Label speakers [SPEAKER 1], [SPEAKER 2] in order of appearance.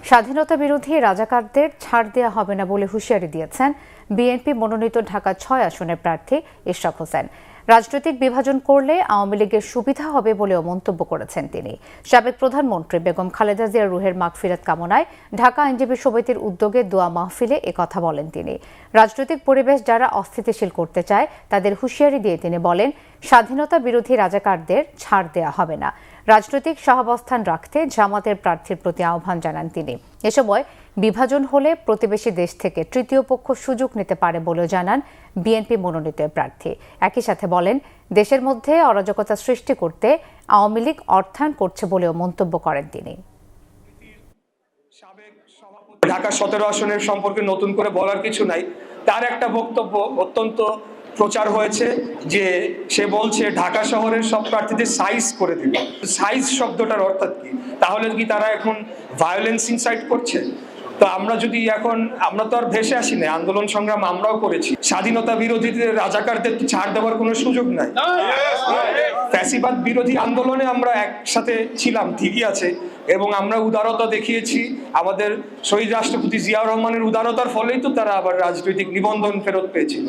[SPEAKER 1] স্বাধীনতা বিরোধী রাজাকারদের ছাড় দেওয়া হবে না বলে হুঁশিয়ারি দিয়েছেন বিএনপি মনোনীত ঢাকা ৬ আসনের প্রার্থী ইশরাক হোসেন। রাজনৈতিক বিভাজন করলে আওয়ামী লীগের সুবিধা হবে বলেও মন্তব্য করেছেন তিনি। সাবেক প্রধানমন্ত্রী বেগম খালেদা জিয়ার রুহের মাগফিরাত কামনায় ঢাকা আইনজীবী সমিতির উদ্যোগে দোয়া মাহফিলে একথা বলেন তিনি। রাজনৈতিক পরিবেশ যারা অস্থিতিশীল করতে চায় তাদের হুঁশিয়ারি দিয়ে তিনি বলেন, স্বাধীনতা বিরোধী রাজাকারদের ছাড় দেওয়া হবে না। রাজনৈতিক সহাবস্থান রাখতে জামাতের প্রার্থীর প্রতি আহ্বান জানান তিনি। এ সময় বিভাজন হলে প্রতিবেশী দেশ থেকে তৃতীয় পক্ষ সুযোগ নিতে পারে বলেও জানান বিএনপি মনোনীত প্রার্থী। একই সাথে বলেন, দেশের মধ্যে অরাজকতা সৃষ্টি করতে আওয়ামী লীগ অর্থায়ন করছে বলেও মন্তব্য করেন তিনি।
[SPEAKER 2] ঢাকা ১৭ আসনের সম্পর্কে নতুন করে বলার কিছু নাই। তার একটা বক্তব্য অত্যন্ত প্রচার হয়েছে যে সে বলছে ঢাকা শহরের সব প্রার্থীদের সাইজ করে দিবে। সাইজ শব্দটার অর্থাৎ কি? তাহলে কি তারা এখন ভায়োলেন্স ইনসাইট করছে? তো আমরা তো আর ভেসে আসি না, আন্দোলন সংগ্রাম আমরাও করেছি। স্বাধীনতা বিরোধীদের রাজাকারদের ছাড় দেওয়ার কোনো সুযোগ নাই। ফ্যাসিবাদ বিরোধী আন্দোলনে আমরা একসাথে ছিলাম, ঠিকই আছে, এবং আমরা উদারতা দেখিয়েছি। আমাদের শহীদ রাষ্ট্রপতি জিয়াউর রহমানের উদারতার ফলেই তো তারা আবার রাজনৈতিক নিবন্ধন ফেরত পেয়েছিল।